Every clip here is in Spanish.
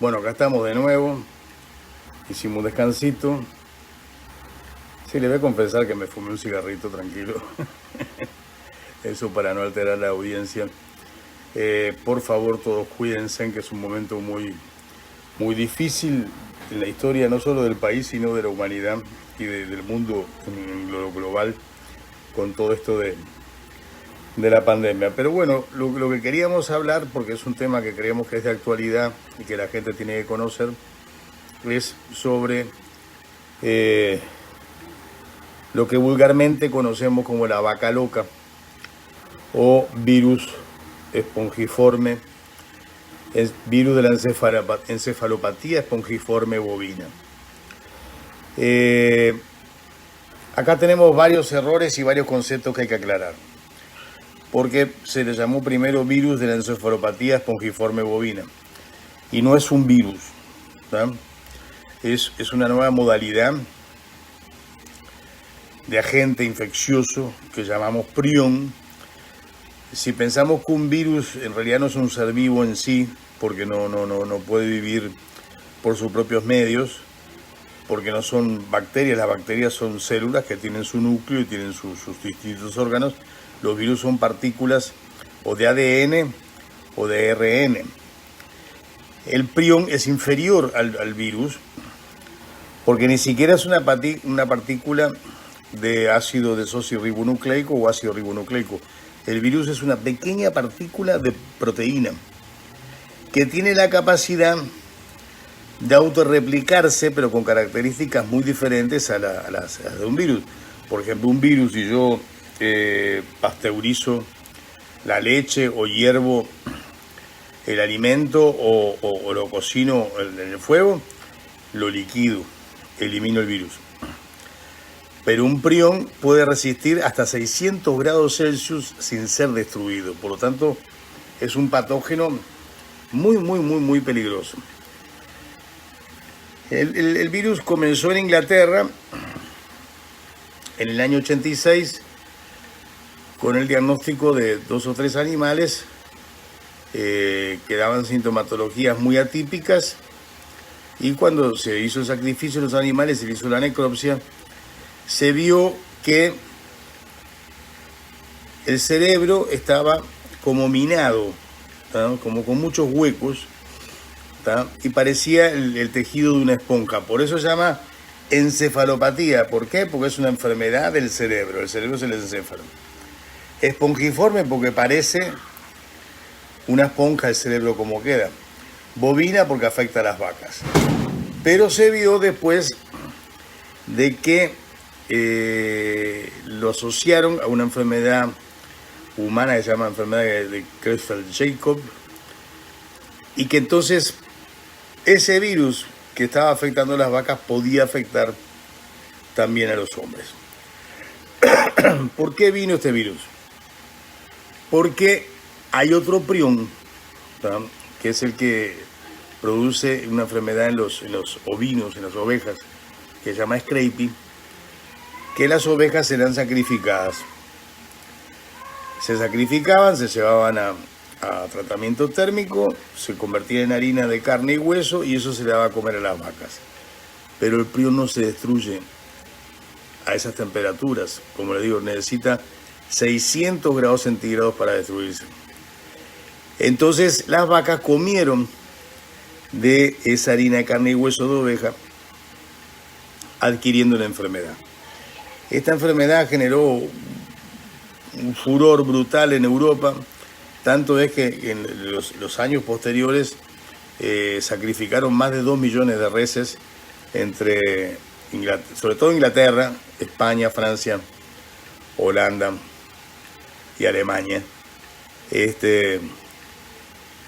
Bueno, acá estamos de nuevo. Hicimos un descansito. Sí, le voy a confesar que me fumé un cigarrito tranquilo. Eso para no alterar la audiencia. Por favor, todos cuídense, que es un momento muy difícil en la historia, no solo del país, sino de la humanidad y del mundo en lo global, con todo esto de la pandemia. Pero bueno, lo que queríamos hablar, porque es un tema que creemos que es de actualidad y que la gente tiene que conocer, es sobre lo que vulgarmente conocemos como la vaca loca o virus espongiforme, virus de la encefalopatía espongiforme bovina. Acá tenemos varios errores y varios conceptos que hay que aclarar. Porque se le llamó primero virus de la encefalopatía espongiforme bovina. Y no es un virus, ¿no? Es una nueva modalidad de agente infeccioso que llamamos prión. Si pensamos que un virus en realidad no es un ser vivo en sí, porque no puede vivir por sus propios medios, porque no son bacterias, las bacterias son células que tienen su núcleo y tienen sus distintos órganos. Los virus son partículas o de ADN o de ARN. El prión es inferior al virus porque ni siquiera es una partícula de ácido desoxirribonucleico o ácido ribonucleico. El virus es una pequeña partícula de proteína que tiene la capacidad de autorreplicarse, pero con características muy diferentes a las de un virus. Por ejemplo, un virus, si yo pasteurizo la leche o hiervo el alimento o lo cocino en el fuego, lo liquido, elimino el virus. Pero un prión puede resistir hasta 600 grados Celsius sin ser destruido. Por lo tanto, es un patógeno muy peligroso. El virus comenzó en Inglaterra en el año 86 con el diagnóstico de 2 o 3 animales que daban sintomatologías muy atípicas, y cuando se hizo el sacrificio de los animales, se hizo la necropsia, se vio que el cerebro estaba como minado, ¿tá? Como con muchos huecos, ¿tá? Y parecía el tejido de una esponja. Por eso se llama encefalopatía. ¿Por qué? Porque es una enfermedad del cerebro. El cerebro es el encéfalo. Espongiforme porque parece una esponja el cerebro como queda. Bovina porque afecta a las vacas. Pero se vio después de que lo asociaron a una enfermedad humana que se llama enfermedad de Creutzfeldt-Jakob, y que entonces ese virus que estaba afectando a las vacas podía afectar también a los hombres. ¿Por qué vino este virus? Porque hay otro prión, ¿tá? Que es el que produce una enfermedad en los ovinos, en las ovejas, que se llama Scrapie, que las ovejas serán sacrificadas. Se sacrificaban, se llevaban a tratamiento térmico, se convertía en harina de carne y hueso, y eso se le daba a comer a las vacas. Pero el prión no se destruye a esas temperaturas. Como le digo, necesita 600 grados centígrados para destruirse. Entonces las vacas comieron de esa harina de carne y hueso de oveja, adquiriendo la enfermedad. Esta enfermedad generó un furor brutal en Europa, tanto es que en los años posteriores sacrificaron más de 2 millones de reses entre, sobre todo Inglaterra, España, Francia, Holanda y Alemania,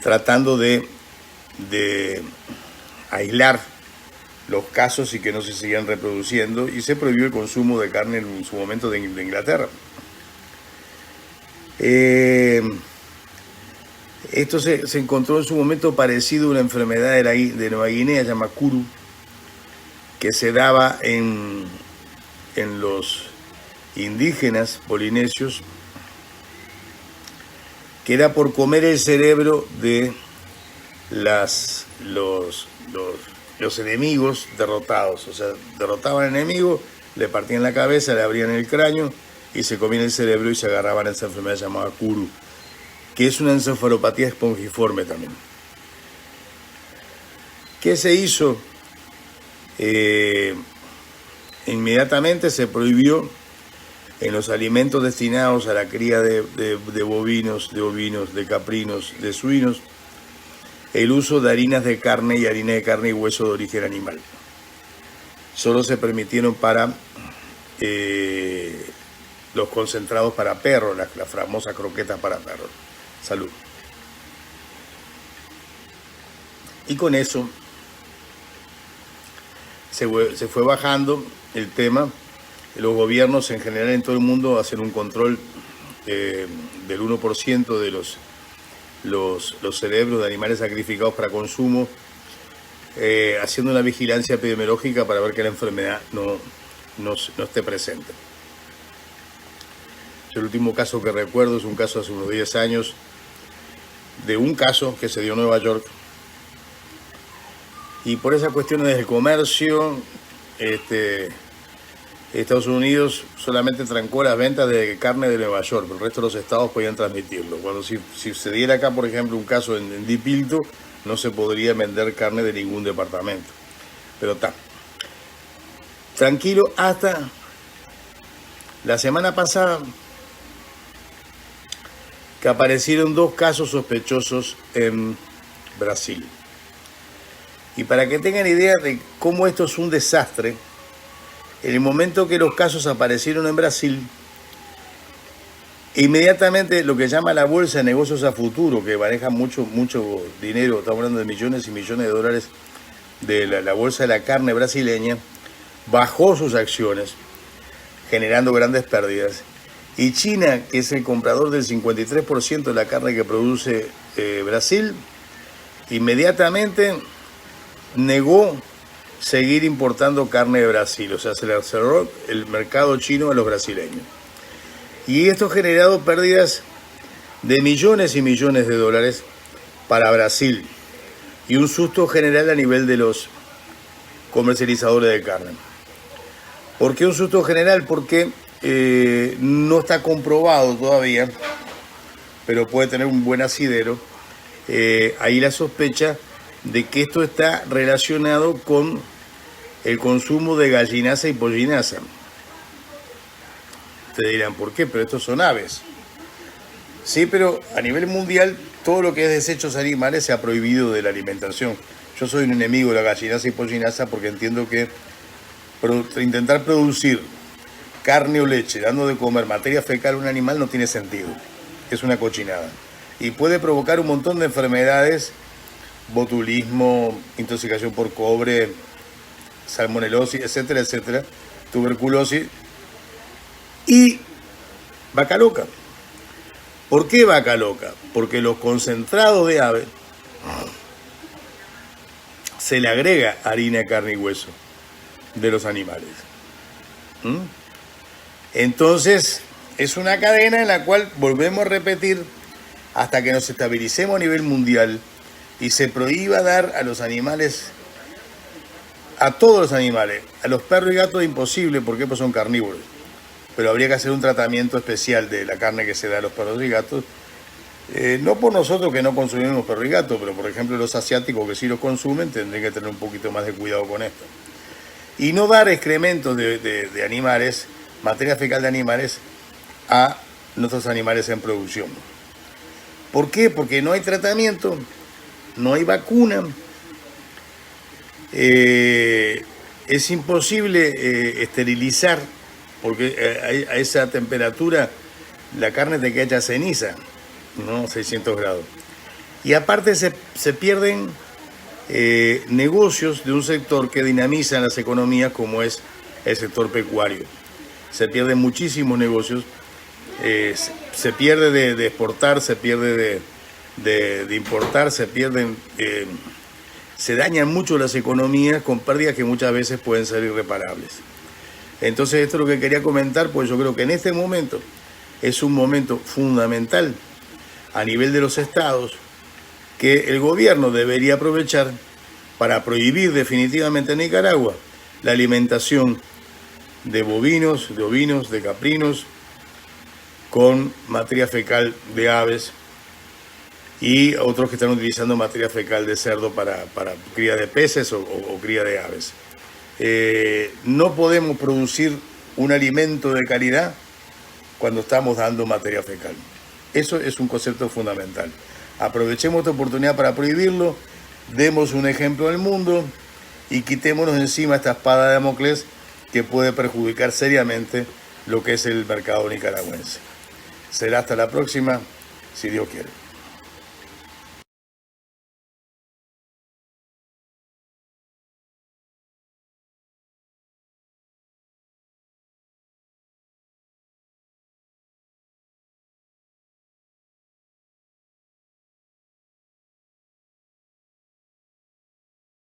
tratando de aislar los casos y que no se sigan reproduciendo, y se prohibió el consumo de carne en su momento de Inglaterra. Esto se encontró en su momento parecido a una enfermedad de Nueva Guinea, llamada Kuru, que se daba en los indígenas polinesios, que era por comer el cerebro de los enemigos derrotados. O sea, derrotaban al enemigo, le partían la cabeza, le abrían el cráneo y se comían el cerebro y se agarraban a esa enfermedad llamada Kuru, que es una encefalopatía espongiforme también. ¿Qué se hizo? Inmediatamente se prohibió en los alimentos destinados a la cría de bovinos, de ovinos, de caprinos, de suinos, el uso de harinas de carne y harina de carne y hueso de origen animal. Solo se permitieron para los concentrados para perros, las famosas croquetas para perros. Salud. Y con eso se fue bajando el tema. Los gobiernos en general en todo el mundo hacen un control del 1% de los cerebros de animales sacrificados para consumo, haciendo una vigilancia epidemiológica para ver que la enfermedad no esté presente. El último caso que recuerdo es un caso hace unos 10 años, de un caso que se dio en Nueva York, y por esas cuestiones del comercio, Estados Unidos solamente trancó las ventas de carne de Nueva York, pero el resto de los estados podían transmitirlo. Cuando si se diera acá, por ejemplo, un caso en Dipildo, no se podría vender carne de ningún departamento. Pero está tranquilo hasta la semana pasada, que aparecieron 2 casos sospechosos en Brasil. Y para que tengan idea de cómo esto es un desastre, en el momento que los casos aparecieron en Brasil, inmediatamente lo que llama la bolsa de negocios a futuro, que maneja mucho dinero, estamos hablando de millones y millones de dólares, de la bolsa de la carne brasileña, bajó sus acciones, generando grandes pérdidas. Y China, que es el comprador del 53% de la carne que produce Brasil, inmediatamente negó seguir importando carne de Brasil. O sea, se le cerró el mercado chino a los brasileños. Y esto ha generado pérdidas de millones y millones de dólares para Brasil. Y un susto general a nivel de los comercializadores de carne. ¿Por qué un susto general? Porque no está comprobado todavía, pero puede tener un buen asidero. Ahí la sospecha de que esto está relacionado con el consumo de gallinaza y pollinaza. Ustedes dirán, ¿por qué? Pero estos son aves. Sí, pero a nivel mundial todo lo que es desechos animales se ha prohibido de la alimentación. Yo soy un enemigo de la gallinaza y pollinaza porque entiendo que intentar producir carne o leche dando de comer materia fecal a un animal no tiene sentido. Es una cochinada. Y puede provocar un montón de enfermedades: botulismo, intoxicación por cobre, salmonelosis, etcétera, etcétera, tuberculosis y vaca loca. ¿Por qué vaca loca? Porque los concentrados de ave se le agrega harina, carne y hueso de los animales. Entonces, es una cadena en la cual volvemos a repetir hasta que nos estabilicemos a nivel mundial y se prohíba dar a los animales, a todos los animales, a los perros y gatos imposible porque pues son carnívoros, pero habría que hacer un tratamiento especial de la carne que se da a los perros y gatos, no por nosotros que no consumimos perros y gatos, pero por ejemplo los asiáticos que sí los consumen tendrían que tener un poquito más de cuidado con esto. Y no dar excrementos de animales, materia fecal de animales, a nuestros animales en producción. ¿Por qué? Porque no hay tratamiento, no hay vacuna, es imposible esterilizar, porque a esa temperatura la carne te queda hecha ceniza, ¿no? 600 grados. Y aparte se pierden negocios de un sector que dinamiza las economías como es el sector pecuario. Se pierden muchísimos negocios, se pierde de exportar, se pierde de importar, se dañan mucho las economías con pérdidas que muchas veces pueden ser irreparables. Entonces esto es lo que quería comentar, pues yo creo que en este momento es un momento fundamental a nivel de los estados que el gobierno debería aprovechar para prohibir definitivamente en Nicaragua la alimentación de bovinos, de ovinos, de caprinos con materia fecal de aves y otros que están utilizando materia fecal de cerdo para cría de peces o cría de aves. No podemos producir un alimento de calidad cuando estamos dando materia fecal. Eso es un concepto fundamental. Aprovechemos esta oportunidad para prohibirlo, demos un ejemplo al mundo y quitémonos encima esta espada de Damocles que puede perjudicar seriamente lo que es el mercado nicaragüense. Será hasta la próxima, si Dios quiere.